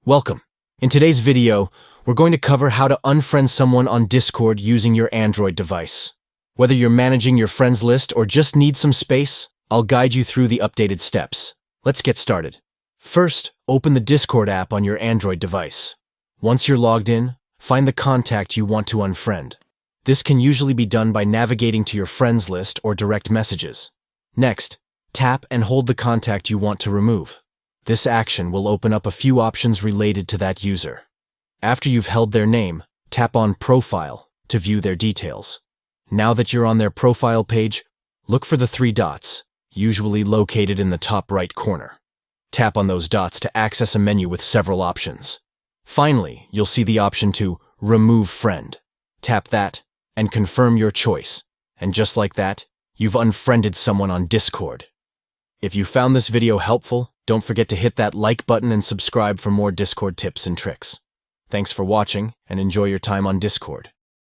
Welcome. In today's video, we're going to cover how to unfriend someone on Discord using your Android device. Whether you're managing your friends list or just need some space, I'll guide you through the updated steps. Let's get started. First, open the Discord app on your Android device. Once you're logged in, find the contact you want to unfriend. This can usually be done by navigating to your friends list or direct messages. Next, tap and hold the contact you want to remove. This action will open up a few options related to that user. After you've held their name, tap on Profile to view their details. Now that you're on their profile page, look for the three dots, usually located in the top right corner. Tap on those dots to access a menu with several options. Finally, you'll see the option to Remove Friend. Tap that and confirm your choice. And just like that, you've unfriended someone on Discord. If you found this video helpful, don't forget to hit that like button and subscribe for more Discord tips and tricks. Thanks for watching, and enjoy your time on Discord.